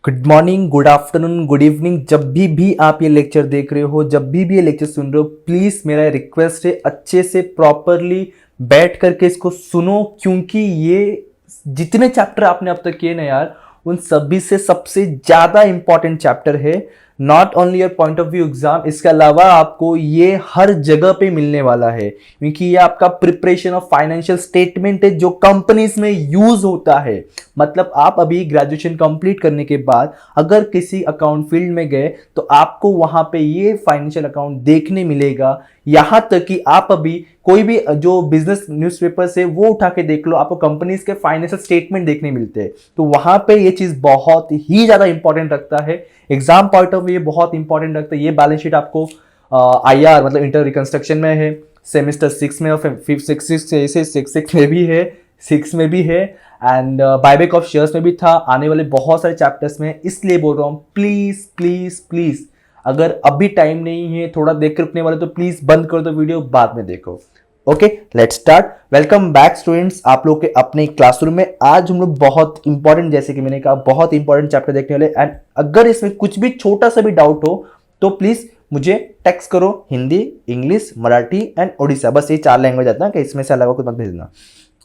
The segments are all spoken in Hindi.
Good morning, good afternoon, good evening. जब भी आप ये लेक्चर देख रहे हो, जब भी ये लेक्चर सुन रहे हो, प्लीज मेरा रिक्वेस्ट है अच्छे से प्रॉपरली बैठ करके इसको सुनो, क्योंकि ये जितने चैप्टर आपने अब तक किए ना यार, उन सभी से सबसे ज्यादा इंपॉर्टेंट चैप्टर है। Not only your point of view exam, इसके अलावा आपको ये हर जगह पे मिलने वाला है, क्योंकि ये आपका प्रिपरेशन ऑफ फाइनेंशियल स्टेटमेंट है जो कंपनीज में यूज होता है। मतलब आप अभी ग्रेजुएशन कंप्लीट करने के बाद अगर किसी अकाउंट फील्ड में गए तो आपको वहां पे ये फाइनेंशियल अकाउंट देखने मिलेगा। यहां तक कि आप अभी कोई भी जो बिजनेस न्यूज़पेपर है वो उठा के देख लो, आपको कंपनीज के फाइनेंशियल स्टेटमेंट देखने मिलते हैं। तो वहां पे ये चीज बहुत ही ज्यादा इंपॉर्टेंट रखता है, एग्जाम पॉइंट ऑफ व्यू बहुत इंपॉर्टेंट रखता है। ये बैलेंस शीट आपको IR मतलब इंटर रिकंस्ट्रक्शन में है, सेमेस्टर 6 में और फिफ्थ सिक्स में भी है, 6 में भी है, एंड बायबैक ऑफ शेयर्स में भी था, आने वाले बहुत सारे चैप्टर्स में। इसलिए बोल रहा हूँ प्लीज प्लीज प्लीज, अगर अभी टाइम नहीं है, थोड़ा देख कर रुकने वाले तो प्लीज बंद कर दो वीडियो, बाद में देखो। Okay, let's start. Welcome back students, आप लोग के अपने क्लासरूम में। आज हम लोग बहुत इंपॉर्टेंट, जैसे कि मैंने कहा, बहुत इंपॉर्टेंट चैप्टर देखने वाले। एंड अगर इसमें कुछ भी छोटा सा भी डाउट हो तो प्लीज मुझे टेक्स्ट करो, हिंदी, इंग्लिश, मराठी एंड ओडिशा, बस ये 4 लैंग्वेज आता है कि इसमें से अलावा कुछ मत भेजना।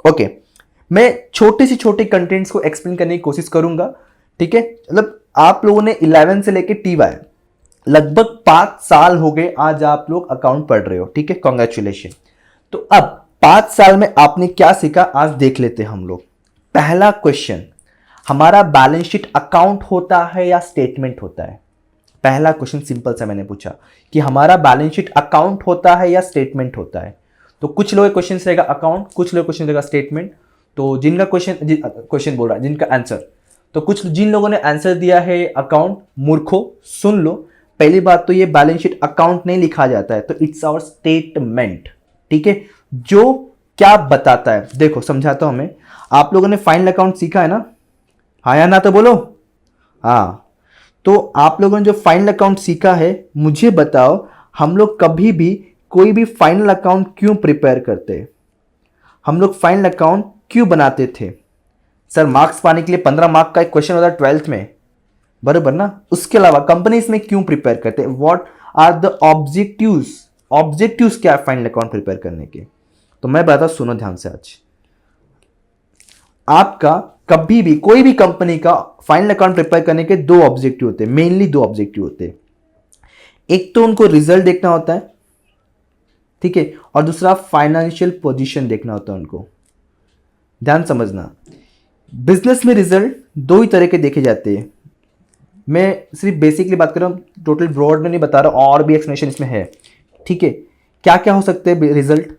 ओके, मैं छोटी सी छोटी कंटेंट्स को एक्सप्लेन करने की कोशिश करूंगा, ठीक है। मतलब आप लोगों ने 11 से लेके TY लगभग 5 साल हो गए, आज आप लोग अकाउंट पढ़ रहे हो, ठीक है, कॉन्ग्रेचुलेशन। तो अब 5 साल में आपने क्या सीखा, आज देख लेते हैं हम लोग। पहला क्वेश्चन, हमारा बैलेंस शीट अकाउंट होता है या स्टेटमेंट होता है? पहला क्वेश्चन सिंपल सा मैंने पूछा कि हमारा बैलेंस शीट अकाउंट होता है या स्टेटमेंट होता है। तो कुछ लोग क्वेश्चन रहेगा अकाउंट, कुछ लोग क्वेश्चन रहेगा स्टेटमेंट। तो जिनका क्वेश्चन बोल रहा है, जिनका आंसर, तो कुछ जिन लोगों ने आंसर दिया है अकाउंट, मूर्खो सुन लो। पहली बात तो ये बैलेंस शीट अकाउंट नहीं लिखा जाता है, तो इट्स आवर स्टेटमेंट, ठीक है। जो क्या बताता है, देखो समझाता हूं मैं। आप लोगों ने फाइनल अकाउंट सीखा है ना? हाँ या ना तो बोलो। हाँ, तो आप लोगों ने जो फाइनल अकाउंट सीखा है, मुझे बताओ, हम लोग कभी भी कोई भी फाइनल अकाउंट क्यों प्रिपेयर करते? हम लोग फाइनल अकाउंट क्यों बनाते थे? सर, मार्क्स पाने के लिए 15 मार्क का एक क्वेश्चन होता है 12th में, बराबर ना? उसके अलावा कंपनी इसमें क्यों प्रिपेयर करते हैं? What are the objectives? Objectives क्या है फाइनल अकाउंट प्रिपेयर करने के? तो मैं बताता, सुनो ध्यान से। आज आपका कभी भी कोई भी कंपनी का फाइनल अकाउंट प्रिपेयर करने के 2 ऑब्जेक्टिव होते हैं, मेनली 2 ऑब्जेक्टिव होते हैं। एक तो उनको रिजल्ट देखना होता है, ठीक है, और दूसरा फाइनेंशियल पोजीशन देखना होता है उनको। ध्यान समझना, बिजनेस में रिजल्ट 2 ही तरह के देखे जाते हैं। मैं सिर्फ बेसिकली बात कर रहा हूं, टोटल ब्रॉड में नहीं बता रहा, और भी एक्सप्लेनेशन इसमें है, ठीक है। क्या क्या हो सकते हैं रिजल्ट?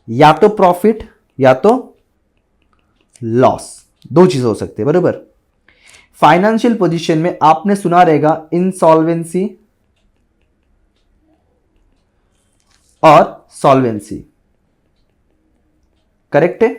या तो प्रॉफिट या तो लॉस, 2 चीज हो सकते हैं, बराबर। फाइनेंशियल पोजीशन में आपने सुना रहेगा इंसॉल्वेंसी और सॉल्वेंसी, करेक्ट है।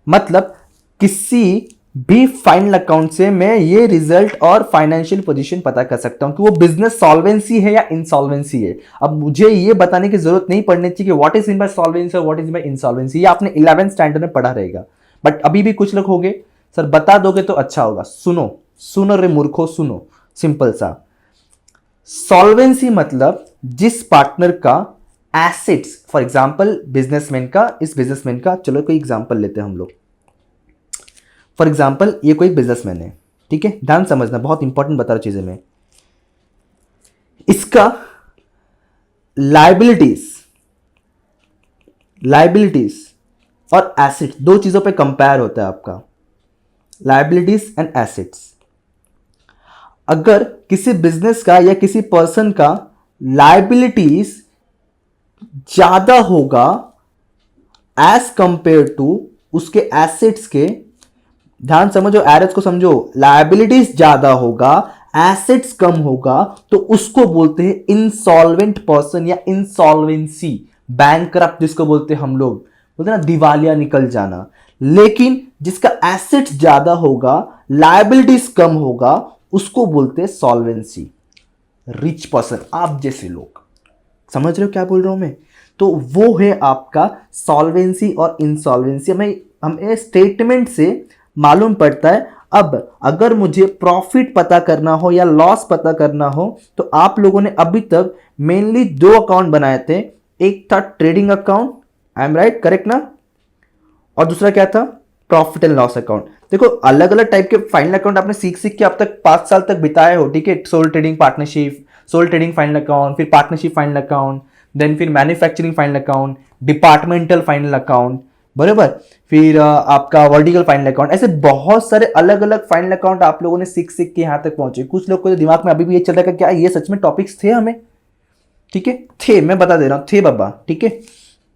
मतलब किसी भी फाइनल अकाउंट से मैं ये रिजल्ट और फाइनेंशियल पोजीशन पता कर सकता हूं कि वो बिजनेस सॉल्वेंसी है या इंसॉल्वेंसी है। अब मुझे ये बताने की जरूरत नहीं पड़नी चाहिए कि what is in by solvency और व्हाट इज बाय इंसॉल्वेंसी, ये आपने 11th स्टैंडर्ड में पढ़ा रहेगा। बट अभी भी कुछ लोग होंगे, सर बता दोगे तो अच्छा होगा। सुनो सुनो रे मूर्खो, सुनो, सिंपल सा। सॉल्वेंसी मतलब जिस पार्टनर का एसेट्स, फॉर एग्जांपल बिजनेसमैन का, इस बिजनेसमैन का, चलो कोई एग्जांपल लेते हैं हम लोग। फॉर एग्जाम्पल ये कोई बिजनेसमैन है, ठीक है, ध्यान समझना, बहुत इंपॉर्टेंट बता रहा चीजें में। इसका लाइबिलिटीज और एसेट्स 2 चीजों पे कंपेयर होता है आपका, लाइबिलिटीज एंड एसेट्स। अगर किसी बिजनेस का या किसी पर्सन का लाइबिलिटीज ज्यादा होगा एज कंपेयर टू उसके एसेट्स के, ध्यान समझो, एरर्स को समझो, लायबिलिटीज ज्यादा होगा, एसेट्स कम होगा, तो उसको बोलते हैं इंसॉल्वेंट पर्सन या इंसॉल्वेंसी, बैंकरप्ट जिसको बोलते हैं हम लोग, बोलते हैं ना दिवालिया निकल जाना। लेकिन जिसका एसेट्स ज्यादा होगा, लायबिलिटीज कम होगा, उसको बोलते हैं सॉल्वेंसी, रिच पर्सन, आप जैसे लोग। समझ रहे हो क्या बोल रहा हूं मैं? तो वो है आपका सॉल्वेंसी और इंसॉल्वेंसी। हमें स्टेटमेंट से मालूम पड़ता है अब अगर मुझे प्रॉफिट पता करना हो या लॉस पता करना हो तो आप लोगों ने अभी तक मेनली दो अकाउंट बनाए थे। एक था trading account, I am right, correct ना, और दूसरा क्या था, प्रॉफिट एंड लॉस अकाउंट। देखो अलग अलग टाइप के फाइनल अकाउंट आपने सीख सीख के अब तक 5 साल तक बिताए हो, ठीक है। Sole trading partnership, sole trading final account, फिर पार्टनरशिप फाइनल अकाउंट, देन फिर manufacturing final account, departmental final account, बराबर, फिर आपका वर्टिकल फाइनल अकाउंट, ऐसे बहुत सारे अलग अलग फाइनल अकाउंट आप लोगों ने सीख सीख के यहां तक पहुंचे। कुछ लोग को तो दिमाग में अभी भी ये चल रहा है कि क्या ये सच में टॉपिक्स थे हमें, ठीक है, थे, मैं बता दे रहा हूं, थे बाबा, ठीक है।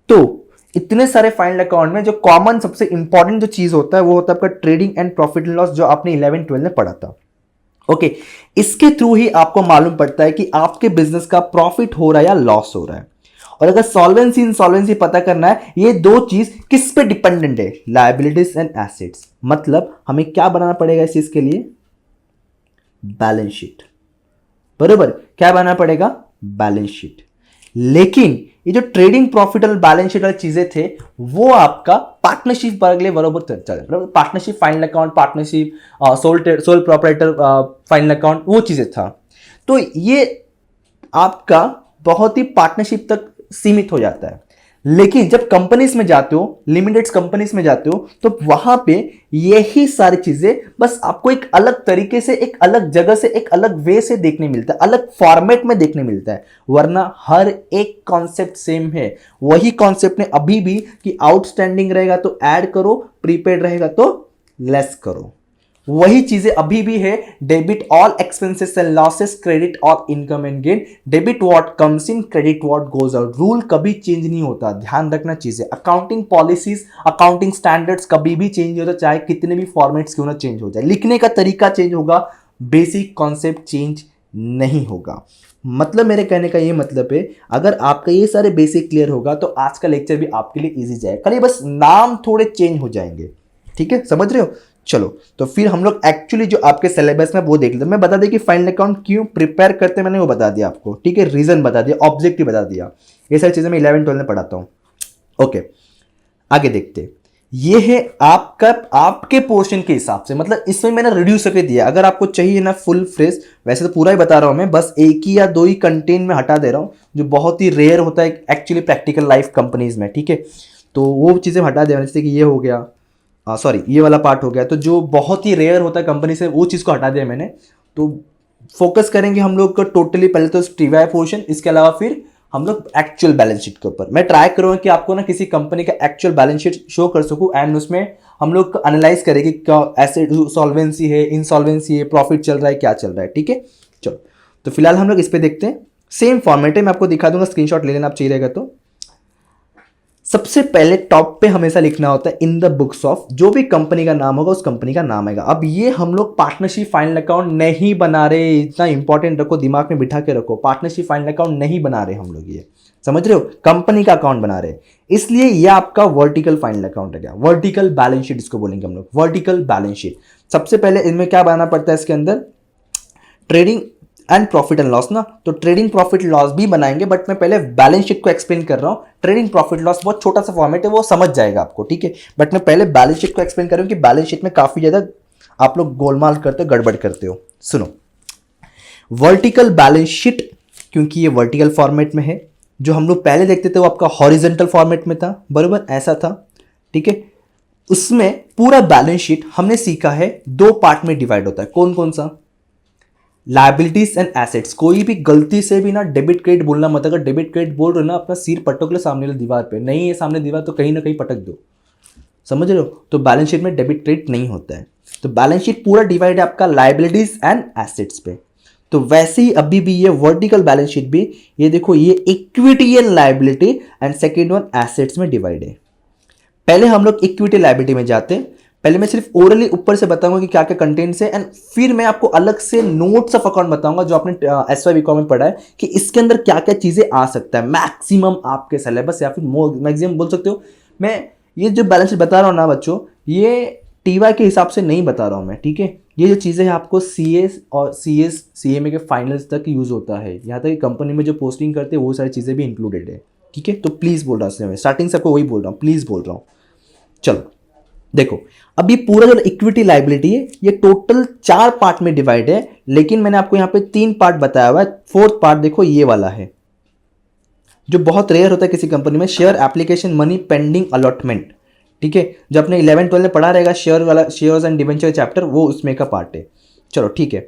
तो इतने सारे फाइनल अकाउंट में जो कॉमन सबसे इंपॉर्टेंट जो चीज होता है वो होता है आपका trading and profit and loss, जो आपने 11-12 में पढ़ा था। ओके, इसके थ्रू ही आपको मालूम पड़ता है कि आपके बिजनेस का प्रॉफिट हो रहा है या लॉस हो रहा है। और अगर सॉल्वेंसी इंसॉल्वेंसी पता करना है, ये दो चीज किस पे डिपेंडेंट है, लायबिलिटीज एंड एसेट्स। मतलब हमें क्या बनाना पड़ेगा इस चीज के लिए, बैलेंस शीट, बरोबर, क्या बनाना पड़ेगा, बैलेंस शीट। लेकिन ये जो ट्रेडिंग प्रॉफिट और बैलेंस शीट वाली चीजें थे वो आपका पार्टनरशिप पर अगले बरोबर चले, बराबर, partnership final account, partnership sole proprietor final account, वो चीजें था। तो ये आपका बहुत ही पार्टनरशिप तक सीमित हो जाता है। लेकिन जब कंपनीज में जाते हो, लिमिटेड कंपनीज में जाते हो, तो वहां पे यही सारी चीजें बस आपको एक अलग तरीके से, एक अलग जगह से, एक अलग वे से देखने मिलता है, अलग फॉर्मेट में देखने मिलता है। वरना हर एक कॉन्सेप्ट सेम है। वही कॉन्सेप्ट ने अभी भी कि आउटस्टैंडिंग रहेगा तो ऐड करो, प्रीपेड रहेगा तो लेस करो, वही चीजें अभी भी है। Debit all expenses and losses, credit all income and gain, debit what comes in, credit what goes out. Rule कभी चेंज नहीं होता, ध्यान रखना चीजें। अकाउंटिंग पॉलिसीज, अकाउंटिंग स्टैंडर्ड्स कभी भी चेंज नहीं होता, चाहे कितने भी फॉर्मेट्स क्यों ना चेंज हो जाए। लिखने का तरीका चेंज होगा, बेसिक कॉन्सेप्ट चेंज नहीं होगा। मतलब मेरे कहने का ये मतलब है, अगर आपका ये सारे बेसिक क्लियर होगा तो आज का लेक्चर भी आपके लिए इजी जाएगा, खाली बस नाम थोड़े चेंज हो जाएंगे, ठीक है, समझ रहे हो। चलो तो फिर हम लोग एक्चुअली जो आपके सिलेबस में वो देख लेते हैं। मैं बता दें कि फाइनल अकाउंट क्यों प्रिपेयर करते हैं, मैंने वो बता दिया आपको, ठीक है, रीजन बता दिया, ऑब्जेक्टिव बता दिया, ये सारी चीजें मैं 11-12 में पढ़ाता हूँ। ओके, आगे देखते हैं। ये है आपका, आपके पोर्शन के हिसाब से, मतलब इसमें मैंने रिड्यूस करके दिया। अगर आपको चाहिए ना फुल फ्रेश, वैसे तो पूरा ही बता रहा हूं मैं, बस एक ही या दो ही कंटेंट में हटा दे रहा हूं जो बहुत ही रेयर होता है एक्चुअली प्रैक्टिकल लाइफ कंपनीज में, ठीक है। तो वो चीजें हटा दे, जैसे कि ये हो गया, सॉरी ये वाला पार्ट हो गया, तो जो बहुत ही रेयर होता है कंपनी से वो चीज़ को हटा दिया मैंने। तो फोकस करेंगे हम लोग को टोटली पहले तो टीवाई पोर्शन, इसके अलावा फिर हम लोग एक्चुअल बैलेंस शीट के ऊपर। मैं ट्राई करूँगा कि आपको ना किसी कंपनी का एक्चुअल बैलेंस शीट शो कर सकूँ, एंड उसमें हम लोग एनालाइज करेंगे क्या एसेट सॉल्वेंसी है, इनसॉल्वेंसी है, प्रॉफिट चल रहा है, क्या चल रहा है, ठीक है। चलो तो फिलहाल हम लोग इस पर देखते हैं। सेम फॉर्मेट है, मैं आपको दिखा दूंगा, स्क्रीनशॉट ले लेना आप चाहिए रहेगा तो। सबसे पहले टॉप पे हमेशा लिखना होता है इन द बुक्स ऑफ, जो भी कंपनी का नाम होगा उस कंपनी का नाम आएगा। अब ये हम लोग पार्टनरशिप फाइनल अकाउंट नहीं बना रहे, इतना इंपॉर्टेंट रखो, दिमाग में बिठा के रखो, पार्टनरशिप फाइनल अकाउंट नहीं बना रहे हम लोग, ये समझ रहे हो, कंपनी का अकाउंट बना रहे। इसलिए ये आपका वर्टिकल फाइनल अकाउंट है, क्या वर्टिकल बैलेंस शीट इसको बोलेंगे हम लोग, वर्टिकल बैलेंस शीट। सबसे पहले इनमें क्या बनाना पड़ता है, इसके अंदर trading and profit and loss ना, तो ट्रेडिंग प्रॉफिट लॉस भी बनाएंगे, बट मैं पहले बैलेंस शीट को एक्सप्लेन कर रहा हूं। ट्रेडिंग प्रॉफिट लॉस बहुत छोटा सा फॉर्मेट है, वो समझ जाएगा आपको, ठीक है, बट मैं पहले बैलेंस शीट को एक्सप्लेन कर रहा हूं कि बैलेंस शीट में काफी ज्यादा आप लोग गोलमाल करते हो, गड़बड़ करते हो। सुनो, वर्टिकल बैलेंस शीट, क्योंकि ये वर्टिकल फॉर्मेट में है, जो हम लोग पहले देखते थे वो आपका हॉरिजेंटल फॉर्मेट में था, बराबर, ऐसा था, ठीक है। उसमें पूरा बैलेंस शीट हमने सीखा है दो पार्ट में डिवाइड होता है, कौन कौन सा, लायबिलिटीज एंड एसेट्स। कोई भी गलती से भी ना डेबिट क्रेडिट बोलना मत, अगर डेबिट क्रेडिट बोल रहे हो ना अपना सिर पटक लो सामने वाली दीवार पे, नहीं है सामने दीवार तो कहीं ना कहीं पटक दो, समझ रहे हो। तो बैलेंस शीट में डेबिट क्रेडिट नहीं होता है। तो बैलेंस शीट पूरा डिवाइड है आपका लायबिलिटीज एंड एसेट्स पे। तो वैसे ही अभी भी ये वर्टिकल बैलेंस शीट भी, ये देखो, ये equity and liability and second one assets में डिवाइड है। पहले हम लोग इक्विटी लायबिलिटी में जाते हैं। पहले मैं सिर्फ ओरली ऊपर से बताऊंगा कि क्या क्या कंटेंट्स है, एंड फिर मैं आपको अलग से नोट्स ऑफ अकाउंट बताऊंगा जो आपने एसवाई बीकॉम में पढ़ा है कि इसके अंदर क्या क्या चीजें आ सकता है मैक्सिमम आपके सिलेबस, या फिर मैक्सिमम बोल सकते हो। मैं ये जो बैलेंस शीट बता रहा हूँ ना बच्चों, ये टीवाई के हिसाब से नहीं बता रहा हूँ मैं, ठीक है। ये जो चीज़ें हैं आपको सीएस और सीएस सीएमए के फाइनल्स तक यूज होता है, यहाँ तक कि कंपनी में जो पोस्टिंग करते हैं वो सारी चीज़ें भी इंक्लूडेड है, ठीक है। तो प्लीज़ बोल रहा हूँ, स्टार्टिंग से आपको वही बोल रहा हूँ, प्लीज़ बोल रहा हूँ। चलो देखो अब ये पूरा जो इक्विटी लाइबिलिटी है ये टोटल 4 पार्ट में डिवाइड है, लेकिन मैंने आपको यहां पे 3 पार्ट बताया हुआ है। फोर्थ पार्ट देखो ये वाला है जो बहुत रेयर होता है किसी कंपनी में, share application money pending allotment. ठीक है, जो अपने 11-12 में पढ़ा रहेगा शेयर वाला, शेयर्स एंड डिवेंचर चैप्टर, वो उसमें का पार्ट है। चलो ठीक है,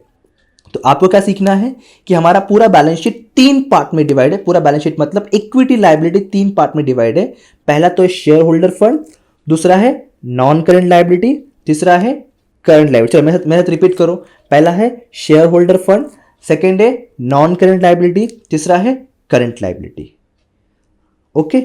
तो आपको क्या सीखना है कि हमारा पूरा बैलेंस शीट 3 पार्ट में डिवाइड है। पूरा बैलेंस शीट मतलब इक्विटी लाइबिलिटी 3 पार्ट में डिवाइड है। पहला तो है शेयर होल्डर फंड, दूसरा है नॉन करेंट लाइबिलिटी, तीसरा है करंट लाइबिलिटी। चलो मैं रिपीट करो, पहला है शेयर होल्डर फंड, सेकेंड है नॉन करेंट लाइबिलिटी, तीसरा है current liability. Okay,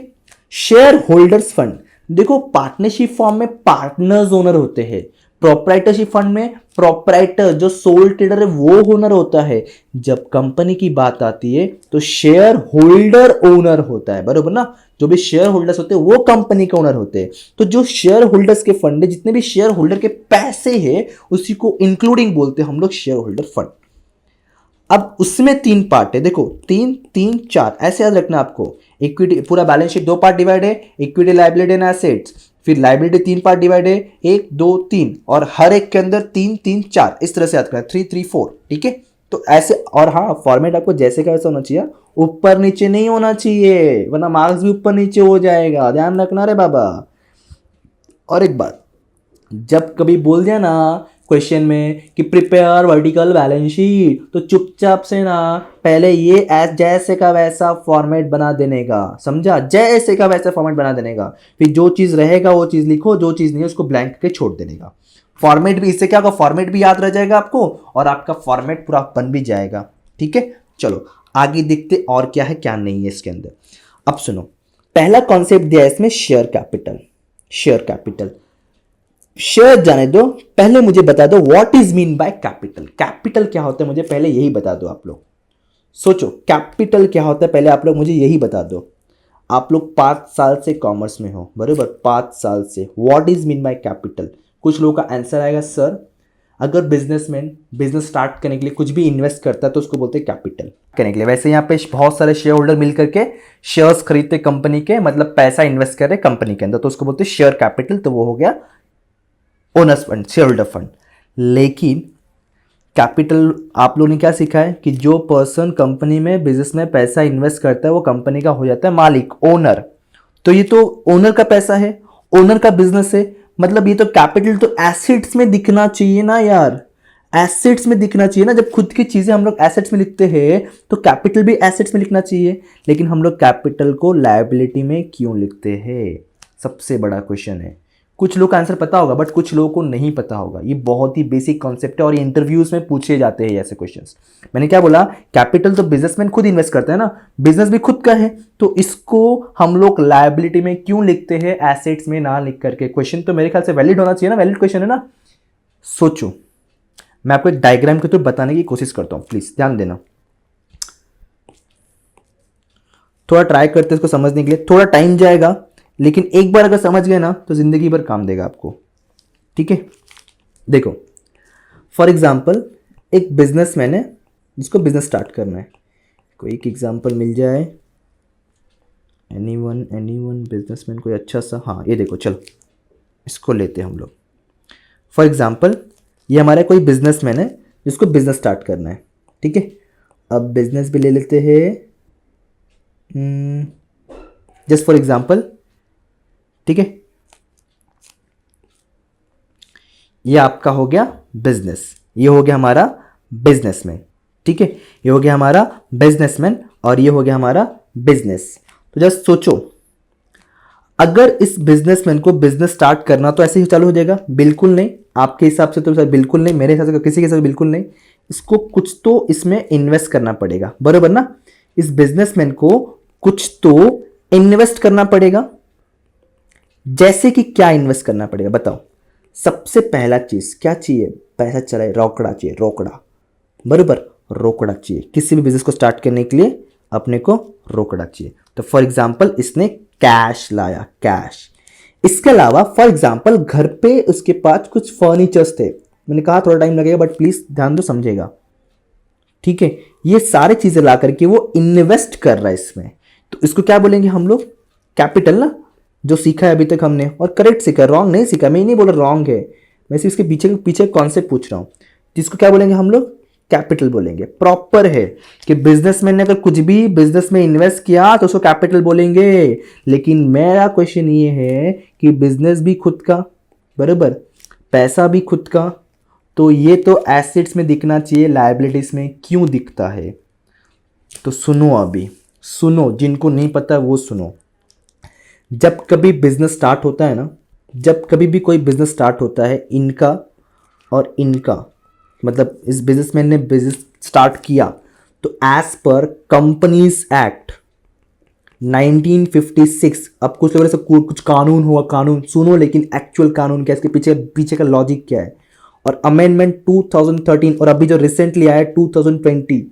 share holders fund देखो पार्टनरशिप फॉर्म में पार्टनर्स ओनर होते हैं, प्रोप्राइटरशिप फंड में प्रोप्राइटर जो सोल ट्रेडर है वो ओनर होता है। जब कंपनी की बात आती है तो शेयर होल्डर ओनर होता है, बरोबर ना। जो भी शेयर होल्डर्स होते हैं वो कंपनी के ओनर होते हैं। तो जो शेयर होल्डर्स के फंड है, जितने भी शेयर होल्डर के पैसे हैं उसी को इंक्लूडिंग बोलते हैं हम लोग शेयर होल्डर फंड। अब उसमें 3 पार्ट है, देखो 3 3 4 ऐसे याद रखना आपको। इक्विटी पूरा बैलेंस शीट 2 पार्ट डिवाइड है, इक्विटी लाइबिलिटी एंड एसेट्स, फिर लाइबिलिटी 3 पार्ट डिवाइड है, 1 2 3, और हर एक के अंदर 3 3 4 इस तरह से याद करना, 3 3 4। ठीक है, तो ऐसे, और हाँ फॉर्मेट आपको जैसे का वैसा होना चाहिए, ऊपर नीचे नहीं होना चाहिए वरना मार्क्स भी ऊपर नीचे हो जाएगा, ध्यान रखना रे बाबा। और एक बात, जब कभी बोल दिया ना क्वेश्चन में कि प्रिपेयर वर्टिकल बैलेंस शीट, तो चुपचाप से ना पहले ये जैसे का वैसा फॉर्मेट बना देने का, समझा, जैसे का वैसा फॉर्मेट बना देने का। फिर जो चीज रहेगा वो चीज लिखो, जो चीज नहीं है उसको ब्लैंक करके छोड़ देने का। फॉर्मेट भी, इससे क्या होगा, फॉर्मेट भी याद रह जाएगा आपको और आपका फॉर्मेट पूरा बन भी जाएगा। ठीक है, चलो आगे देखते और क्या है क्या नहीं है इसके अंदर। अब सुनो, पहला कॉन्सेप्ट दिया है इसमें share capital. Share capital, share जाने दो, पहले मुझे बता दो what is mean by capital. Capital क्या होता है मुझे पहले यही बता दो। आप लोग सोचो कैपिटल क्या होता है, पहले आप लोग मुझे यही बता दो। आप लोग 5 साल से कॉमर्स में हो, बराबर, 5 साल से। What is mean by capital, कुछ लोगों का आंसर आएगा सर अगर बिजनेसमैन बिजनेस स्टार्ट करने के लिए कुछ भी इन्वेस्ट करता है तो उसको बोलते हैं कैपिटल करने के लिए। वैसे यहाँ पे बहुत सारे शेयर होल्डर मिलकर के शेयर्स खरीदते कंपनी के, मतलब पैसा इन्वेस्ट कर रहे कंपनी के अंदर, तो उसको बोलते हैं शेयर कैपिटल। तो वो हो गया owner's fund, share holder fund. लेकिन कैपिटल आप लोगों ने क्या सीखा है कि जो पर्सन कंपनी में बिजनेस में पैसा इन्वेस्ट करता है वो कंपनी का हो जाता है मालिक, ओनर। तो ये तो ओनर का पैसा है, ओनर का बिजनेस है, मतलब ये तो कैपिटल तो एसेट्स में दिखना चाहिए ना यार, एसेट्स में दिखना चाहिए ना। जब खुद की चीजें हम लोग एसेट्स में लिखते हैं तो कैपिटल भी एसेट्स में लिखना चाहिए। लेकिन हम लोग कैपिटल को लायबिलिटी में क्यों लिखते हैं, सबसे बड़ा क्वेश्चन है। कुछ लोग का आंसर पता होगा बट कुछ लोगों को नहीं पता होगा। ये बहुत ही बेसिक कॉन्सेप्ट है और इंटरव्यूज में पूछे जाते हैं ऐसे क्वेश्चंस। मैंने क्या बोला, कैपिटल तो बिजनेसमैन खुद इन्वेस्ट करता है ना, बिजनेस भी खुद का है, तो इसको हम लोग लायबिलिटी में क्यों लिखते हैं, एसेट्स में ना लिख करके। क्वेश्चन तो मेरे ख्याल से वैलिड होना चाहिए ना, वैलिड क्वेश्चन है ना। सोचो, मैं आपको एक डायग्राम के थ्रू बताने की कोशिश करता हूं, प्लीज ध्यान देना। थोड़ा ट्राई करते हैं इसको समझने के लिए, थोड़ा टाइम जाएगा लेकिन एक बार अगर समझ गए ना तो जिंदगी भर काम देगा आपको। ठीक है, देखो फॉर एग्जाम्पल एक बिजनेसमैन है जिसको बिजनेस स्टार्ट करना है। कोई एक एग्जाम्पल मिल जाए, एनीवन बिजनेसमैन कोई अच्छा सा, हाँ ये देखो, चलो इसको लेते हैं हम लोग। फॉर एग्जाम्पल ये हमारा कोई बिजनेसमैन है जिसको बिजनेस स्टार्ट करना है। ठीक है, अब बिजनेस भी ले लेते हैं जस्ट फॉर एग्जाम्पल। ठीक है, ये आपका हो गया बिजनेस, ये हो गया हमारा बिजनेसमैन। ठीक है, ये हो गया हमारा बिजनेसमैन और ये हो गया हमारा बिजनेस। तो जस्ट सोचो, अगर इस बिजनेसमैन को बिजनेस स्टार्ट करना तो ऐसे ही चालू हो जाएगा? बिल्कुल नहीं, आपके हिसाब से तो सर बिल्कुल नहीं, मेरे हिसाब से किसी के हिसाब से बिल्कुल नहीं। इसको कुछ तो इसमें इन्वेस्ट करना पड़ेगा, बरोबर ना। इस बिजनेसमैन को कुछ तो इन्वेस्ट करना पड़ेगा। जैसे कि क्या इन्वेस्ट करना पड़ेगा बताओ। सबसे पहला चीज क्या चाहिए, पैसा चलाए, रोकड़ा चाहिए, रोकड़ा, बराबर, रोकड़ा चाहिए। किसी भी बिजनेस को स्टार्ट करने के लिए अपने को रोकड़ा चाहिए। तो फॉर एग्जांपल इसने कैश लाया, कैश। इसके अलावा फॉर एग्जांपल घर पे उसके पास कुछ फर्नीचर्स थे। मैंने कहा थोड़ा टाइम लगेगा बट प्लीज ध्यान दो, समझेगा। ठीक है, ये सारी चीजें ला करके वो इन्वेस्ट कर रहा है इसमें, तो इसको क्या बोलेंगे हम लोग, कैपिटल ना। जो सीखा है अभी तक हमने, और करेक्ट सीखा है, रॉन्ग नहीं सीखा, मैं ये नहीं बोल रहा रॉन्ग है, मैं सिर्फ इसके पीछे पीछे कॉन्सेप्ट पूछ रहा हूँ, जिसको क्या बोलेंगे हम लोग, कैपिटल बोलेंगे। प्रॉपर है कि बिजनेसमैन ने अगर कुछ भी बिजनेस में इन्वेस्ट किया तो उसको कैपिटल बोलेंगे। लेकिन मेरा क्वेश्चन ये है कि बिजनेस भी खुद का, बराबर, पैसा भी खुद का, तो ये तो एसेट्स में दिखना चाहिए, लायबिलिटीज में क्यों दिखता है? तो सुनो, अभी सुनो, जिनको नहीं पता वो सुनो। जब कभी बिजनेस स्टार्ट होता है ना, जब कभी भी कोई बिजनेस स्टार्ट होता है, इनका और इनका, मतलब इस बिजनेसमैन ने बिजनेस स्टार्ट किया, तो एज पर कंपनीज एक्ट 1956, अब कुछ लोगों से कुछ कानून हुआ, कानून सुनो, लेकिन एक्चुअल कानून क्या है, इसके पीछे पीछे का लॉजिक क्या है, और अमेंडमेंट 2013 और अभी जो रिसेंटली आया 2020,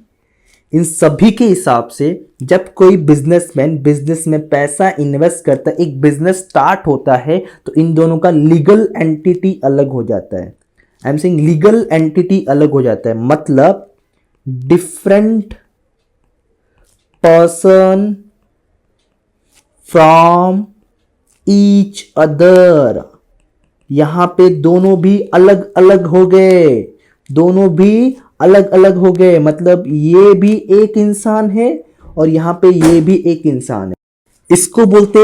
इन सभी के हिसाब से जब कोई बिजनेसमैन बिजनेस में पैसा इन्वेस्ट करता है, एक बिजनेस स्टार्ट होता है, तो इन दोनों का लीगल एंटिटी अलग हो जाता है। I am saying legal entity अलग हो जाता है, मतलब different person from each other. यहां पे दोनों भी अलग अलग हो गए, दोनों भी अलग अलग हो गए, मतलब ये भी एक इंसान है और यहां पे ये भी एक इंसान है। इसको बोलते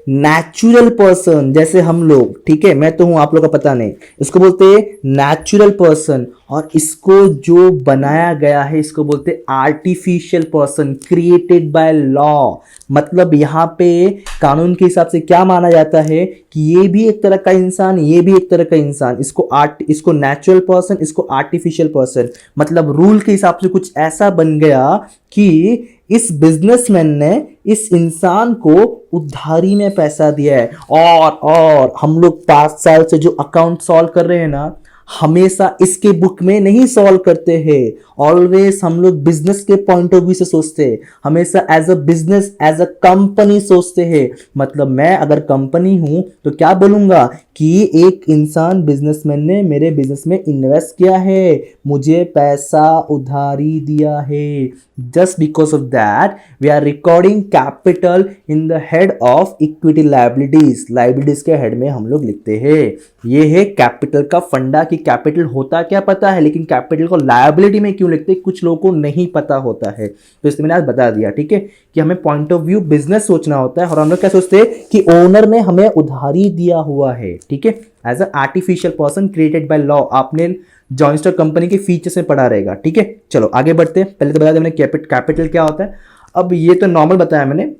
नेचुरल पर्सन, जैसे हम लोग, ठीक है, मैं तो हूं, आप लोग का पता नहीं, इसको बोलते नेचुरल पर्सन, और इसको जो बनाया गया है इसको बोलते artificial person, created by law. मतलब यहां पे कानून के हिसाब से क्या माना जाता है कि ये भी एक तरह का इंसान, ये भी एक तरह का इंसान, इसको नेचुरल पर्सन, इसको आर्टिफिशियल पर्सन, मतलब रूल के हिसाब से कुछ ऐसा बन गया कि इस बिजनेसमैन ने इस इंसान को उधारी में पैसा दिया है। और हम लोग 5 साल से जो अकाउंट सॉल्व कर रहे हैं ना, हमेशा इसके बुक में नहीं सॉल्व करते हैं, ऑलवेज हम लोग बिजनेस के पॉइंट ऑफ व्यू से सोचते हैं, हमेशा as a business, as a company सोचते हैं। मतलब मैं अगर कंपनी हूं तो क्या बोलूंगा कि एक इंसान बिजनेसमैन ने मेरे बिजनेस में इन्वेस्ट किया है, मुझे पैसा उधारी दिया है। Just because of that we are recording capital in the head of equity liabilities, liabilities के हेड में हम लोग लिखते हैं। ये है कैपिटल का फंडा कि कैपिटल होता क्या पता है, लेकिन कैपिटल को लायबिलिटी में क्यों लिखते हैं कुछ लोगों को नहीं पता होता है, तो इसलिए मैंने आज बता दिया, ठीक है, कि हमें पॉइंट ऑफ व्यू बिजनेस सोचना होता है, और हम लोग क्या सोचते हैं कि ओनर ने हमें उधारी दिया हुआ है, ठीक है, as a artificial person created by law. आपने जॉइंट स्टॉक कंपनी के फीचर्स में पढ़ा रहेगा, ठीक है। चलो आगे बढ़ते हैं, पहले तो बता दिया मैंने कैपिटल क्या होता है। अब ये तो नॉर्मल बताया मैंने,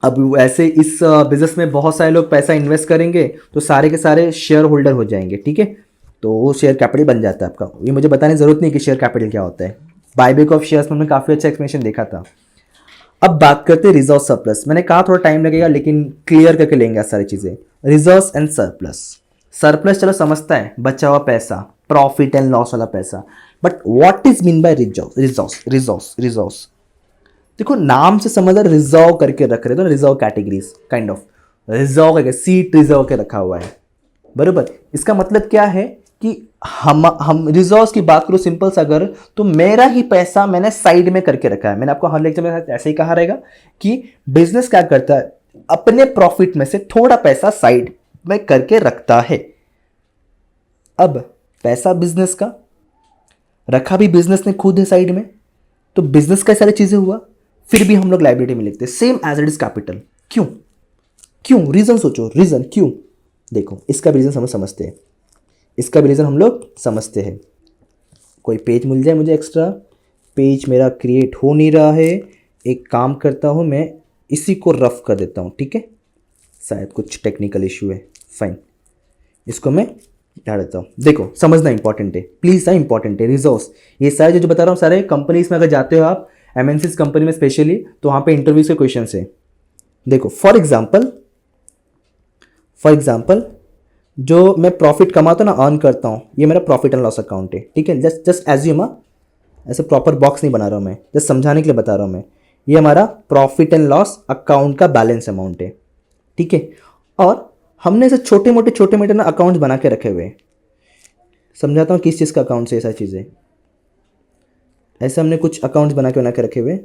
अब ऐसे इस बिजनेस में बहुत सारे लोग पैसा इन्वेस्ट करेंगे तो सारे के सारे शेयर होल्डर हो जाएंगे, ठीक है, तो वो शेयर कैपिटल बन जाता है आपका। ये मुझे बताने की जरूरत नहीं कि शेयर कैपिटल क्या होता है, बायबैक ऑफ शेयर्स में हमने काफी अच्छा एक्सप्लेनेशन देखा था। अब बात करते हैं रिजर्व सरप्लस। मैंने कहा थोड़ा टाइम लगेगा लेकिन क्लियर करके लेंगे सारी चीजें। रिजर्व एंड सरप्लस, सरप्लस चलो समझता है बचा हुआ पैसा, प्रॉफिट एंड लॉस वाला पैसा, but what is mean by reserve? देखो नाम से समझ रहे, रिजर्व करके रख रहे, तो reserve categories kind of, reserve करके सीट रिजर्व के रखा हुआ है, बरोबर। इसका मतलब क्या है कि हम रिजर्व की बात करो सिंपल सा अगर, तो मेरा ही पैसा मैंने साइड में करके रखा है। मैंने आपको हर लेक्चर में ऐसे ही कहा रहेगा कि बिजनेस क्या करता है, अपने प्रॉफिट में से थोड़ा पैसा साइड में करके रखता है। अब पैसा बिजनेस का रखा भी बिजनेस ने खुद है साइड में, तो बिजनेस का सारी चीजें हुआ, फिर भी हम लोग लायबिलिटी में लिखते हैं same as it is capital. क्यों? क्यों? रीजन सोचो, रीजन क्यों? देखो इसका भी रीजन समझते हैं, इसका भी रीजन हम लोग समझते हैं। कोई पेज मिल जाए मुझे एक्स्ट्रा, पेज मेरा क्रिएट हो नहीं रहा है, एक काम करता हूँ मैं इसी को रफ कर देता हूँ, ठीक है, शायद कुछ टेक्निकल इशू है, फाइन, इसको मैं हटा देता हूँ। देखो समझना इंपॉर्टेंट है, प्लीज ना, इंपॉर्टेंट है रिजोर्स। ये सारे जो बता रहा हूँ सारे कंपनीज में अगर जाते हो आप, एमएनसीज कंपनी में स्पेशली, तो वहाँ पे इंटरव्यूज के क्वेश्चन है। देखो फॉर एग्जाम्पल जो मैं प्रॉफिट कमाता हूँ ना, अर्न करता हूँ, ये मेरा प्रॉफिट एंड लॉस अकाउंट है, ठीक है, जस्ट एज्यूम, ऐसे प्रॉपर बॉक्स नहीं बना रहा हूँ मैं, जस्ट समझाने के लिए बता रहा हूँ मैं। ये हमारा प्रॉफिट एंड लॉस अकाउंट का बैलेंस अमाउंट है, ठीक है, और हमने ऐसे छोटे मोटे ना अकाउंट्स बना के रखे हुए हैं। समझाता हूँ किस चीज़ का अकाउंट से, ऐसा चीज़ें ऐसे हमने कुछ अकाउंट्स बना के रखे हुए,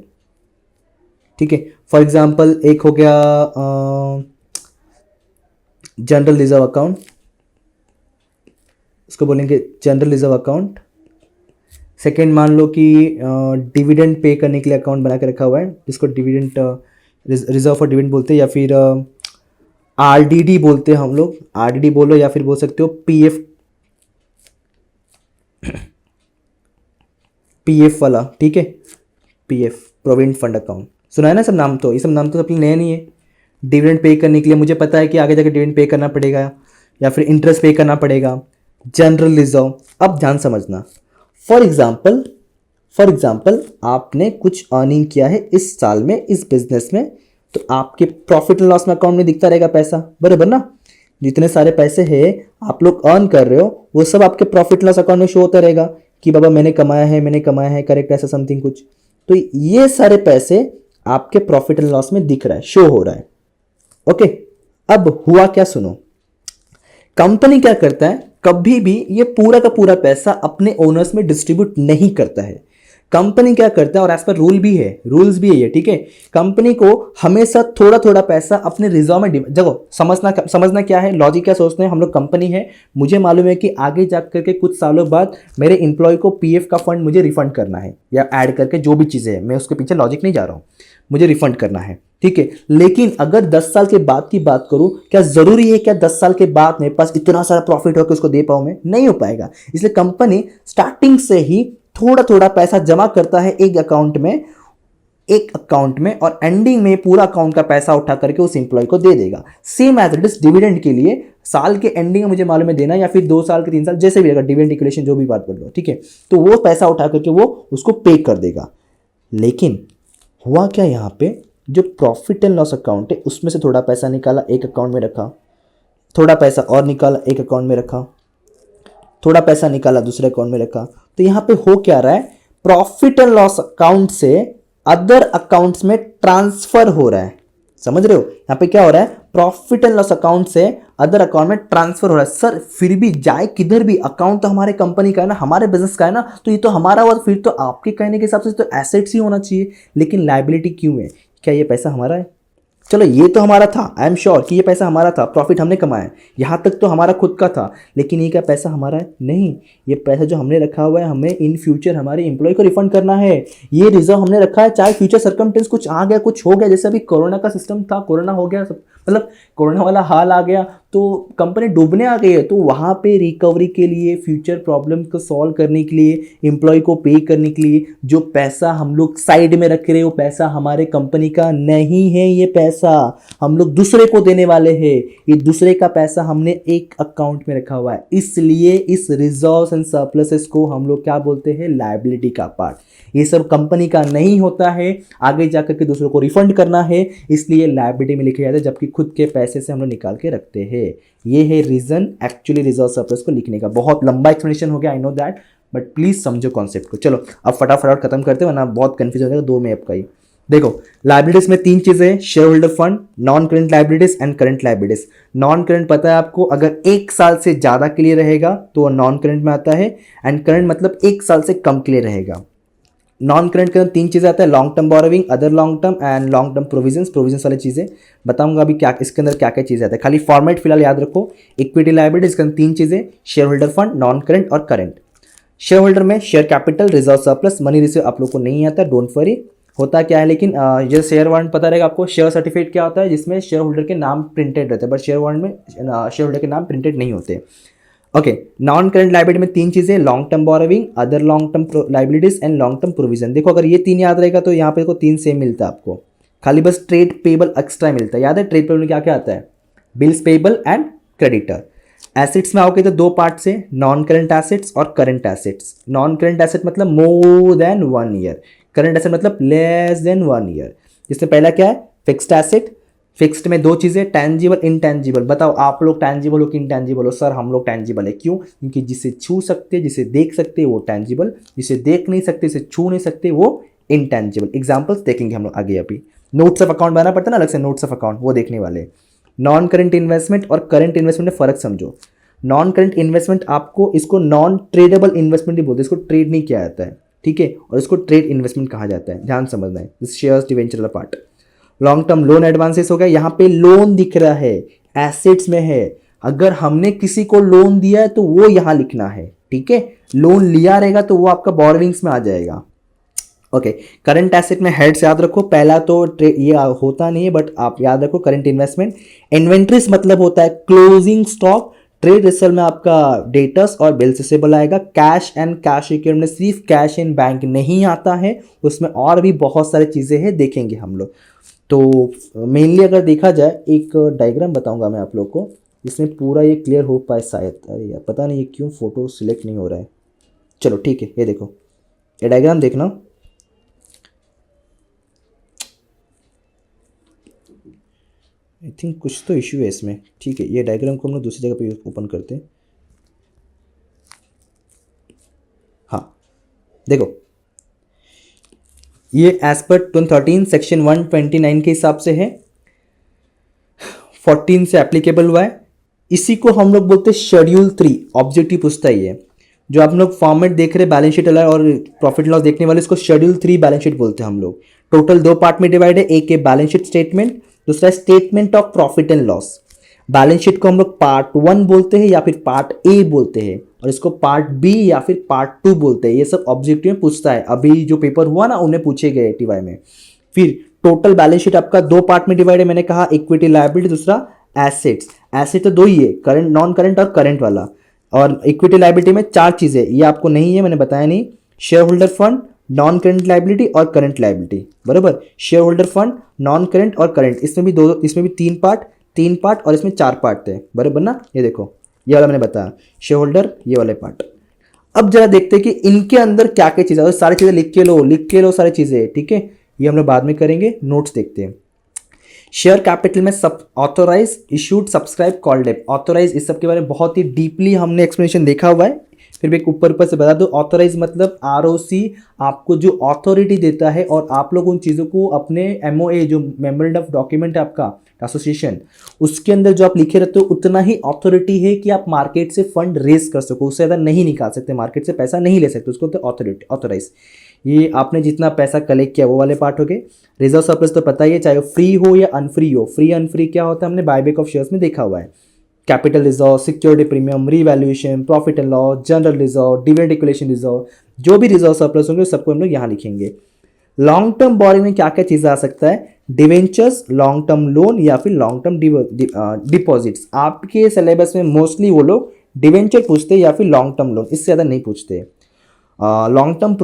ठीक है। फॉर एग्जाम्पल एक हो गया जनरल रिजर्व अकाउंट, इसको बोलेंगे जनरल रिजर्व अकाउंट। सेकेंड मान लो कि डिविडेंड पे करने के लिए अकाउंट बना के रखा हुआ है, जिसको डिविडेंड रिजर्व फॉर डिविडेंड बोलते हैं, या फिर आरडीडी बोलते हैं हम लोग, आरडीडी बोलो या फिर बोल सकते हो पीएफ, पीएफ वाला, ठीक है, पीएफ प्रोविडेंट फंड अकाउंट। सुना है ना सब नाम, तो ये सब नाम तो अपने नए नहीं है। डिविडेंड पे करने के लिए मुझे पता है कि आगे जाकर डिविडेंड पे करना पड़ेगा या फिर इंटरेस्ट पे करना पड़ेगा। जनरल रिजर्व, अब ध्यान समझना, फॉर एग्जाम्पल आपने कुछ अर्निंग किया है इस साल में इस बिजनेस में, तो आपके प्रॉफिट एंड लॉस में अकाउंट में दिखता रहेगा पैसा, बराबर ना। जितने सारे पैसे हैं आप लोग अर्न कर रहे हो वो सब आपके प्रॉफिट लॉस अकाउंट में शो होता रहेगा कि बाबा मैंने कमाया है, करेक्ट, ऐसा समथिंग कुछ। तो ये सारे पैसे आपके प्रॉफिट एंड लॉस में दिख रहा है, शो हो रहा है। ओके, अब हुआ क्या सुनो, कंपनी क्या करता है, कभी भी ये पूरा का पूरा पैसा अपने ओनर्स में डिस्ट्रीब्यूट नहीं करता है। कंपनी क्या करता है, और एज पर रूल्स भी है ये, ठीक है, कंपनी को हमेशा थोड़ा थोड़ा पैसा अपने रिजर्व में देखो, समझना क्या है, लॉजिक क्या सोचते हैं हम लोग, कंपनी है, मुझे मालूम है कि आगे जा करके कुछ सालों बाद मेरे इंप्लॉय को पीएफ का फंड मुझे रिफंड करना है, या ऐड करके जो भी चीज़ें हैं, मैं उसके पीछे लॉजिक नहीं जा रहा हूँ, मुझे रिफंड करना है, ठीक है। लेकिन अगर 10 साल के बाद की बात करूं, क्या जरूरी है क्या 10 साल के बाद मेरे पास इतना सारा प्रॉफिट हो कि उसको दे पाऊं मैं? नहीं हो पाएगा। इसलिए कंपनी स्टार्टिंग से ही थोड़ा थोड़ा पैसा जमा करता है एक अकाउंट में, और एंडिंग में पूरा अकाउंट का पैसा उठा करके उस इंप्लॉय को दे देगा। Same as it is dividend के लिए, साल के एंडिंग में मुझे मालूम है देना, या फिर 2 साल के 3 साल जैसे भी, अगर डिविडेंड डिक्लेरेशन जो भी बात बोल लो, ठीक है, तो वो पैसा उठा करके वो उसको पे कर देगा। लेकिन हुआ क्या, यहाँ पे जो प्रॉफिट एंड लॉस अकाउंट है उसमें से थोड़ा पैसा निकाला एक अकाउंट में रखा, थोड़ा पैसा और निकाला एक अकाउंट में रखा, थोड़ा पैसा निकाला दूसरे अकाउंट में रखा। तो यहाँ पे हो क्या रहा है, प्रॉफिट एंड लॉस अकाउंट से अदर अकाउंट्स में ट्रांसफर हो रहा है। समझ रहे हो, यहाँ पे क्या हो रहा है, प्रॉफिट एंड लॉस अकाउंट से अदर अकाउंट में ट्रांसफर हो रहा है। सर फिर भी जाए किधर भी, अकाउंट तो हमारे कंपनी का है ना, हमारे बिजनेस का है ना, तो ये तो हमारा हुआ, फिर तो आपके कहने के हिसाब से तो एसेट्स ही होना चाहिए। लेकिन लायबिलिटी क्यों है, क्या ये पैसा हमारा है? चलो ये तो हमारा था, आई एम श्योर कि ये पैसा हमारा था, प्रॉफिट हमने कमाया, यहाँ तक तो हमारा खुद का था। लेकिन ये क्या पैसा हमारा है? नहीं, ये पैसा जो हमने रखा हुआ है, हमें इन फ्यूचर हमारे एम्प्लॉय को रिफंड करना है। ये रिजर्व हमने रखा है, चाहे फ्यूचर सर्कमस्टेंस कुछ आ गया, कुछ हो गया, जैसे अभी कोरोना का सिस्टम था, कोरोना हो गया, सब मतलब कोरोना वाला हाल आ गया, तो कंपनी डूबने आ गई है, तो वहाँ पे रिकवरी के लिए, फ्यूचर प्रॉब्लम को सॉल्व करने के लिए, एम्प्लॉय को पे करने के लिए जो पैसा हम लोग साइड में रख रहे हो, पैसा हमारे कंपनी का नहीं है, ये पैसा हम लोग दूसरे को देने वाले हैं। ये दूसरे का पैसा हमने एक अकाउंट में रखा हुआ है, इसलिए इस रिजर्व्स एंड सरप्लसेस को हम लोग क्या बोलते हैं, लायबिलिटी का पार्ट। ये सब कंपनी का नहीं होता है, आगे जाकर के दूसरों को रिफंड करना है, इसलिए लायबिलिटी में लिखे जाते हैं, जबकि खुद के पैसे से हम लोग निकाल के रखते हैं। ये है रीजन एक्चुअली रिजर्व सरप्लस को लिखने का। बहुत लंबा एक्सप्लेनेशन हो गया, I know that, but please समझो कॉन्सेप्ट को। चलो अब फटाफट खत्म करते हैं, वरना बहुत कंफ्यूज हो जाएगा 2 में आपका ही। देखो लाइबिलिटीज में 3 चीजें हैं, share holder fund, non current liabilities and current liabilities. Non current पता है आपको, अगर 1 साल से ज्यादा के लिए रहेगा तो वो नॉन करंट में आता है, एंड करंट मतलब 1 साल से कम के लिए रहेगा। नॉन करंट के अंदर 3 चीज़ें आता है, long term borrowing, other long term and long term provisions वाली चीज़ें बताऊंगा अभी क्या इसके अंदर क्या क्या चीज़ें आता है, खाली फॉर्मेट फिलहाल याद रखो। इक्विटी लायबिलिटी, इसके अंदर 3 चीज़ें, share holder fund, non current और करंट। शेयर होल्डर में share capital, reserve surplus, money receive आप लोग को नहीं आता, डोंट वरी। होता क्या है, लेकिन ये शेयर वारंट पता रहेगा आपको। शेयर सर्टिफिकेट क्या होता है, जिसमें शेयर होल्डर के नाम प्रिंटेड रहते हैं, बट शेयर वारंट में शेयर होल्डर के नाम प्रिंटेड नहीं होते। ओके, नॉन करंट लाइबिलिटी में 3 चीजें, long term borrowing, other long term liabilities and long term provision. देखो अगर ये 3 याद रहेगा तो यहाँ पे 3 सेम मिलता है आपको, खाली बस ट्रेड पेबल एक्स्ट्रा मिलता है। याद है ट्रेड पेबल में क्या क्या आता है, bills payable and creditor. Assets में आओगे तो 2 पार्ट से, नॉन करंट एसेट्स और current assets. Non current asset मतलब more than 1 year, current asset मतलब लेस देन 1 ईयर। जिसमें पहला क्या है, फिक्स्ड एसेट। फिक्स्ड में 2 चीजें, टैंजिबल, इनटैंजिबल। बताओ आप लोग टैंजिबल हो कि इनटैंजिबल हो? सर हम लोग टैंजिबल है। क्यों? क्योंकि जिसे छू सकते, जिसे देख सकते वो टैंजिबल, जिसे देख नहीं सकते, जिसे छू नहीं सकते वो इनटैंजिबल। एग्जाम्पल्स देखेंगे हम लोग आगे। अभी नोट्स ऑफ अकाउंट बनाना पड़ता है ना अलग से, नोट्स ऑफ अकाउंट, वो देखने वाले। नॉन करंट इन्वेस्टमेंट और करंट इन्वेस्टमेंट में फर्क समझो। नॉन करंट इन्वेस्टमेंट आपको, इसको नॉन ट्रेडेबल इन्वेस्टमेंट ही बोलते हैं, इसको ट्रेड नहीं किया जाता है, ठीक है, और इसको ट्रेड इन्वेस्टमेंट कहा जाता है, ध्यान समझना है। Shares debenture part. Long term loan advances हो गया, यहाँ पे लोन दिख रहा है, एसेट्स में है। अगर हमने किसी को लोन दिया है तो वो यहां लिखना है, ठीक है। लोन लिया रहेगा तो वो आपका बोरोविंग्स में आ जाएगा। ओके, करंट एसेट में हेड्स याद रखो, पहला तो ये होता नहीं है बट आप याद रखो करंट इन्वेस्टमेंट। इन्वेंट्रीज मतलब होता है क्लोजिंग स्टॉक। ट्रेड रिजल्ट में आपका डेटर्स और बिल्स रिसीवेबल आएगा। कैश एंड कैश इक्विवेलेंट में सिर्फ कैश इन बैंक नहीं आता है, उसमें और भी बहुत सारी चीज़ें हैं, देखेंगे हम लोग। तो मेनली अगर देखा जाए, एक डायग्राम बताऊंगा मैं आप लोग को, इसमें पूरा ये क्लियर हो पाए शायद। अरे यार पता नहीं ये क्यों फोटो सिलेक्ट नहीं हो रहा है। चलो ठीक है, ये देखो, ये डायग्राम देखना। आई थिंक कुछ तो इश्यू है इसमें, ठीक है। ये डायग्राम को हम लोग दूसरी जगह पे ओपन करते हैं। हाँ देखो, ये एज पर 2013 सेक्शन 129 के हिसाब से है, 14 से एप्लीकेबल हुआ है। इसी को हम लोग बोलते हैं शेड्यूल 3। ऑब्जेक्टिव पूछता ही है, जो आप लोग फॉर्मेट देख रहे बैलेंस शीट वाला और प्रॉफिट लॉस देखने वाले, इसको शेड्यूल 3 बैलेंस शीट बोलते हैं हम लोग। टोटल 2 पार्ट में डिवाइड है, एक है बैलेंस शीट स्टेटमेंट, दूसरा statement of profit and loss. Balance sheet को हम लोग पार्ट 1 बोलते हैं या फिर पार्ट ए बोलते हैं, और इसको पार्ट बी या फिर पार्ट 2 बोलते हैं। ये सब ऑब्जेक्टिव में पूछता है, अभी जो पेपर हुआ ना उन्हें पूछे गए टीवाई में। फिर टोटल बैलेंस शीट आपका 2 पार्ट में डिवाइड है, मैंने कहा इक्विटी लायबिलिटी, दूसरा एसेट्स। एसेट तो 2 ही है, करंट, नॉन करंट और करंट वाला। और इक्विटी लायबिलिटी में 4 चीजें, ये आपको नहीं है मैंने बताया नहीं, share holder fund, non current liability और करंट लायबिलिटी, बराबर। Share holder fund, non current और करंट, इसमें भी 2, इसमें भी 3 पार्ट और इसमें 4 पार्ट थे, बराबर ना। ये देखो, ये वाला मैंने बताया शेयर होल्डर, ये वाले पार्ट। अब जरा देखते हैं कि इनके अंदर क्या क्या चीज़ें, सारी चीज़ें लिख के लो सारी चीज़ें, ठीक है। ये हम लोग बाद में करेंगे, नोट्स देखते हैं। शेयर कैपिटल में सब authorise, issued, subscribe, called up. Authorise इस सब के बारे में बहुत ही डीपली हमने एक्सप्लेनेशन देखा हुआ है, फिर भी एक ऊपर से बता दो। ऑथोराइज मतलब आरओसी आपको जो अथॉरिटी देता है, और आप लोग उन चीज़ों को अपने एमओए जो मेमोरेंडम ऑफ डॉक्यूमेंट है आपका एसोसिएशन, उसके अंदर जो आप लिखे रहते हो उतना ही अथॉरिटी है कि आप मार्केट से फंड रेज कर सको, उससे ज़्यादा नहीं निकाल सकते, मार्केट से पैसा नहीं ले सकते, उसको तो अथॉरिटी, ऑथोराइज। ये आपने जितना पैसा कलेक्ट किया वो वाले पार्ट हो गए। रिजर्व सरप्लस तो पता ही है, चाहे वो फ्री हो या अनफ्री हो। फ्री अनफ्री क्या होता है हमने बायबैक ऑफ शेयर्स में देखा हुआ है। Capital reserve, security premium, revaluation, profit and loss, general reserve, dividend declaration reserve, जो भी रिजर्व सरप्लस होंगे सबको हम लोग यहाँ लिखेंगे। लॉन्ग टर्म बोरिंग में क्या क्या चीज़ आ सकता है, डिवेंचर्स, लॉन्ग टर्म लोन या फिर लॉन्ग टर्म डिपॉजिट्स। आपके सिलेबस में मोस्टली वो लोग डिवेंचर पूछते हैं या फिर लॉन्ग टर्म लोन, इससे ज़्यादा नहीं पूछते। Long term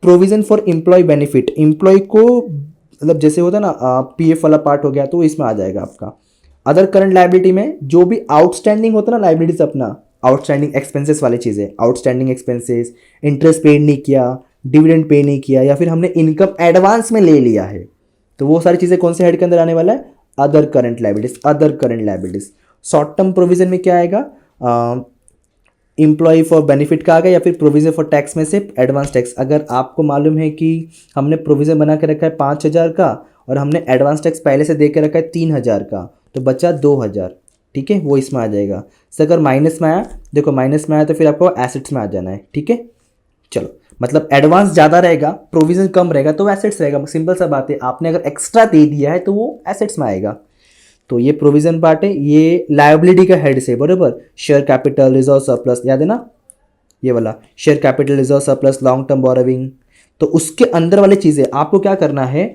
provision for employee benefit, employee को मतलब जैसे होता है ना पीएफ वाला पार्ट हो गया तो इसमें आ जाएगा आपका। अदर करंट लायबिलिटी में जो भी आउटस्टैंडिंग होता है ना लायबिलिटीज, अपना आउटस्टैंडिंग एक्सपेंसेस वाली चीज़ें, आउटस्टैंडिंग एक्सपेंसेस, इंटरेस्ट पेड नहीं किया, डिविडेंड पे नहीं किया, या फिर हमने इनकम एडवांस में ले लिया है, तो वो सारी चीज़ें कौन से हेड के अंदर आने वाला है, other current liabilities. Other current liabilities short term provision में क्या आएगा, एम्प्लॉय फॉर बेनिफिट का आ गया, या फिर प्रोविजन फॉर टैक्स में से एडवांस टैक्स। अगर आपको मालूम है कि हमने प्रोविजन बना के रखा है 5,000 का और हमने एडवांस टैक्स पहले से दे के रखा है 3,000 का, तो बचा 2,000, ठीक है, वो इसमें आ जाएगा। तो अगर माइनस में आया, देखो माइनस में आया तो फिर आपको एसेट्स में आ जाना है, ठीक है। चलो, मतलब एडवांस ज़्यादा रहेगा, प्रोविजन कम रहेगा तो एसेट्स रहेगा, सिंपल सा बात है। आपने अगर एक्स्ट्रा दे दिया है तो वो एसेट्स में आएगा। तो ये प्रोविजन पार्ट है, ये लायबिलिटी का हेड से, बराबर। शेयर कैपिटल, रिजर्व सरप्लस, याद है ना, ये वाला share capital, reserve surplus, long term borrowing. तो उसके अंदर वाली चीज़ें आपको क्या करना है,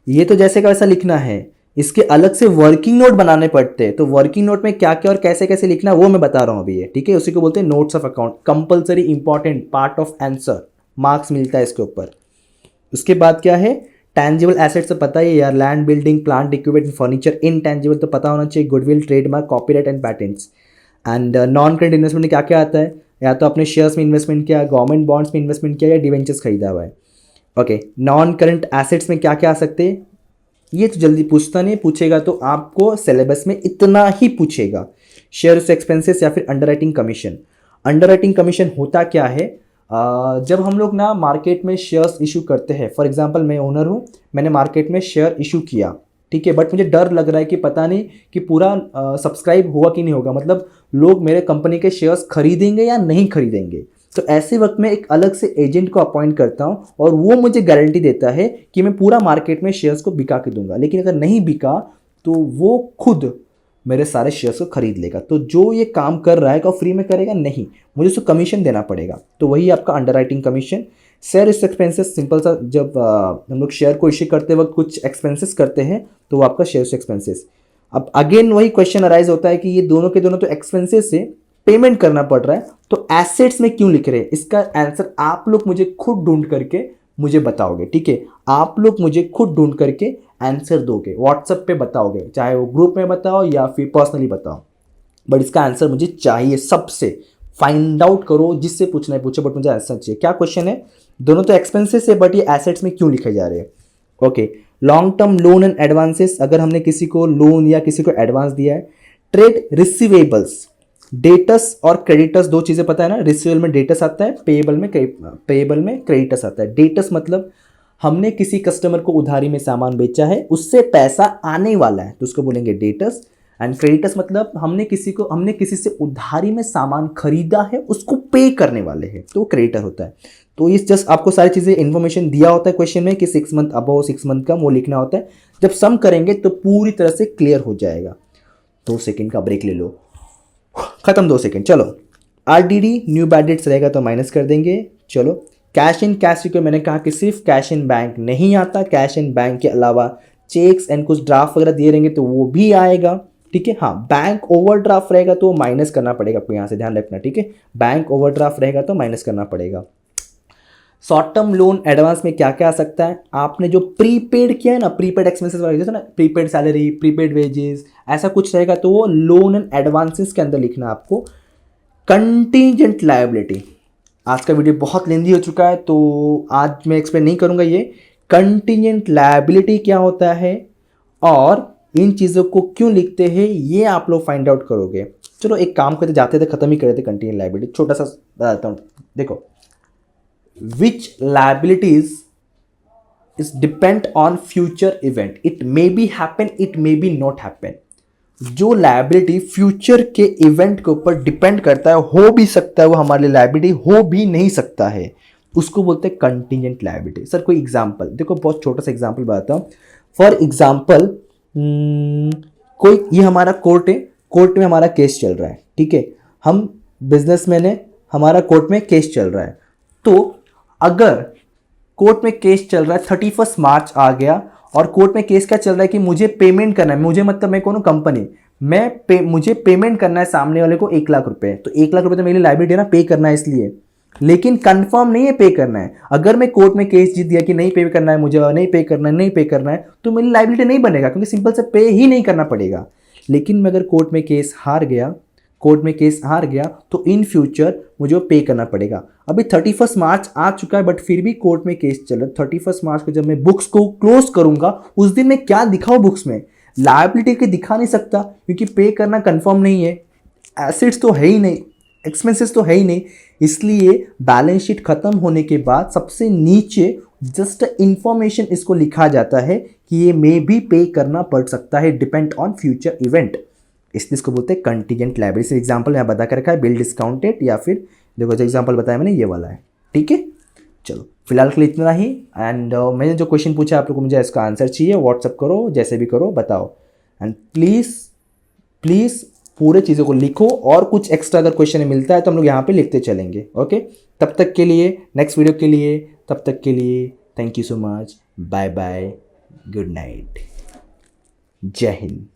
ये तो जैसे का वैसा लिखना है, इसके अलग से वर्किंग नोट बनाने पड़ते हैं। तो वर्किंग नोट में क्या क्या और कैसे कैसे लिखना वो मैं बता रहा हूँ अभी, ये ठीक है। उसी को बोलते हैं notes of account, compulsory important part of answer, marks मिलता है इसके ऊपर। उसके बाद क्या है, टैंजिबल एसेट्स तो पता ही है यार, land, building, plant, equipment, furniture. Intangible तो पता होना चाहिए, goodwill, trademark, copyright and patents. And non current investment में क्या क्या आता है, या तो अपने शेयर्स में इन्वेस्टमेंट किया, गवर्नमेंट बॉन्ड्स में इन्वेस्टमेंट किया, या डिवेंचर्स खरीदा हुआ है। ओके, नॉन करंट एसेट्स में क्या क्या आ सकते हैं, ये तो जल्दी पूछता नहीं, पूछेगा तो आपको सिलेबस में इतना ही पूछेगा। शेयर्स एक्सपेंसेस या फिर अंडरराइटिंग कमीशन। अंडरराइटिंग कमीशन होता क्या है, जब हम लोग ना मार्केट में शेयर्स इशू करते हैं, फॉर एग्जांपल मैं ओनर हूँ, मैंने मार्केट में शेयर इशू किया, ठीक है, बट मुझे डर लग रहा है कि पता नहीं कि पूरा सब्सक्राइब हुआ कि नहीं होगा, मतलब लोग मेरे कंपनी के शेयर्स खरीदेंगे या नहीं खरीदेंगे। तो ऐसे वक्त में एक अलग से एजेंट को अपॉइंट करता हूँ और वो मुझे गारंटी देता है कि मैं पूरा मार्केट में शेयर्स को बिका के दूंगा। लेकिन अगर नहीं बिका तो वो खुद मेरे सारे शेयर्स को खरीद लेगा। तो जो ये काम कर रहा है क्या फ्री में करेगा? नहीं, मुझे उसको कमीशन देना पड़ेगा। तो वही आपका underwriting commission. Share expenses simple सा, जब हम लोग शेयर को इश्यू करते वक्त कुछ एक्सपेंसेस करते हैं तो वो आपका शेयर एक्सपेंसेस। अब अगेन वही क्वेश्चन अराइज होता है कि ये दोनों के दोनों तो एक्सपेंसेस से पेमेंट करना पड़ रहा है, तो एसेट्स में क्यों लिख रहे हैं? इसका आंसर आप लोग मुझे खुद ढूंढ करके मुझे बताओगे, ठीक है? आप लोग मुझे खुद ढूंढ करके आंसर दोगे, व्हाट्सएप पे बताओगे, चाहे वो ग्रुप में बताओ या फिर पर्सनली बताओ, बट इसका आंसर मुझे चाहिए। सबसे फाइंड आउट करो, जिससे पूछना है पूछो, बट मुझे आंसर चाहिए। क्या क्वेश्चन है? दोनों तो एक्सपेंसेस है बट ये एसेट्स में क्यों लिखे जा रहे हैं? Okay, long term loan and advances, अगर हमने किसी को लोन या किसी को एडवांस दिया है। ट्रेड रिसीवेबल्स, डेटस और क्रेडिटस, दो चीजें पता है ना, रिसीवेबल में डेटस आता है, पेएबल में क्रेडिटस आता है। डेटस मतलब हमने किसी कस्टमर को उधारी में सामान बेचा है, उससे पैसा आने वाला है, तो उसको बोलेंगे डेटस। एंड क्रेडिटस मतलब हमने किसी से उधारी में सामान खरीदा है, उसको पे करने वाले हैं, तो क्रेडिटर होता है। तो इस जस्ट आपको सारी चीजें इन्फॉर्मेशन दिया होता है क्वेश्चन में कि 6 मंथ अबव 6 मंथ का वो लिखना होता है। जब सम करेंगे तो पूरी तरह से क्लियर हो जाएगा। 2 सेकंड का ब्रेक ले लो, खत्म 2 सेकंड। चलो, आरडीडी न्यू बैड डेट्स रहेगा तो माइनस कर देंगे। चलो, कैश इन कैश इक्विटी, मैंने कहा कि सिर्फ कैश इन बैंक नहीं आता, कैश इन बैंक के अलावा चेक्स एंड कुछ ड्राफ्ट वगैरह दिए रहेंगे तो वो भी आएगा, ठीक है? हाँ, बैंक ओवरड्राफ्ट रहेगा तो माइनस करना पड़ेगा आपको, यहाँ से ध्यान रखना, ठीक है? बैंक ओवरड्राफ्ट रहेगा तो माइनस करना पड़ेगा। शॉर्ट टर्म लोन एडवांस में क्या क्या आ सकता है? आपने जो प्रीपेड किया है ना, प्रीपेड एक्सपेंसेस वगैरह, जैसे ना प्रीपेड सैलरी, प्रीपेड वेजेस, ऐसा कुछ रहेगा तो वो लोन एंड एडवांसेस के अंदर लिखना आपको। कंटीजेंट लायबिलिटी, आज का वीडियो बहुत लेंदी हो चुका है तो आज मैं एक्सप्लेन नहीं करूंगा ये कंटीजेंट लायबिलिटी क्या होता है और इन चीज़ों को क्यों लिखते हैं, ये आप लोग फाइंड आउट करोगे। चलो एक काम करते, जाते थे खत्म ही कर देते कंटीजेंट लायबिलिटी। छोटा सा बताता हूँ, देखो, which liabilities is depend on future event, it may be happen, it may be not happen। जो लायबिलिटी फ्यूचर के इवेंट के ऊपर डिपेंड करता है, हो भी सकता है वो हमारे लिए लायबिलिटी, हो भी नहीं सकता है, उसको बोलते हैं कंटीजेंट लायबिलिटी। सर कोई एग्जांपल? देखो बहुत छोटा सा एग्जांपल बताता हूँ। फॉर एग्जांपल कोई, ये हमारा कोर्ट है, कोर्ट में हमारा केस चल रहा है, ठीक है? हम बिजनेसमैन है, हमारा कोर्ट में केस चल रहा है। तो अगर कोर्ट में केस चल रहा है, 31 मार्च आ गया और कोर्ट में केस क्या चल रहा है कि मुझे पेमेंट करना है, मुझे मतलब मैं कौन कंपनी, मुझे पेमेंट करना है सामने वाले को 1 लाख रुपए, तो 1 लाख रुपए तो मेरे लिए लायबिलिटी है ना, पे करना है इसलिए, लेकिन कंफर्म नहीं है पे करना है। अगर मैं कोर्ट में केस जीत दिया कि नहीं पे करना है, मुझे नहीं पे करना है, नहीं पे करना है, तो मेरी लायबिलिटी नहीं बनेगा, क्योंकि सिंपल से पे ही नहीं करना पड़ेगा। लेकिन मैं अगर कोर्ट में केस हार गया तो इन फ्यूचर मुझे वो पे करना पड़ेगा। अभी 31 मार्च आ चुका है बट फिर भी कोर्ट में केस चल रहा है। 31 मार्च को जब मैं बुक्स को क्लोज करूंगा उस दिन मैं क्या दिखाऊं बुक्स में? लायबिलिटी के दिखा नहीं सकता, क्योंकि पे करना कंफर्म नहीं है, एसेट्स तो है ही नहीं, एक्सपेंसेस तो है ही नहीं। इसलिए बैलेंस शीट खत्म होने के बाद सबसे नीचे जस्ट इंफॉर्मेशन इसको लिखा जाता है कि ये मे भी पे करना पड़ सकता है, डिपेंड ऑन फ्यूचर इवेंट, इसलिए इसको बोलते हैं कंटीजेंट लायबिलिटी। एग्जांपल यहाँ बता कर रखा है, बिल डिस्काउंटेड, या फिर देखो जो एग्जांपल बताया मैंने ये वाला है, ठीक है? चलो फिलहाल के लिए इतना ही। एंड मैंने जो क्वेश्चन पूछा आप लोग को, मुझे इसका आंसर चाहिए, व्हाट्सअप करो, जैसे भी करो बताओ। एंड प्लीज़ पूरे चीज़ों को लिखो, और कुछ एक्स्ट्रा अगर क्वेश्चन मिलता है तो हम लोग यहाँ पे लिखते चलेंगे, ओके? तब तक के लिए, नेक्स्ट वीडियो के लिए, तब तक के लिए thank you so much, bye bye, good night, जय हिंद।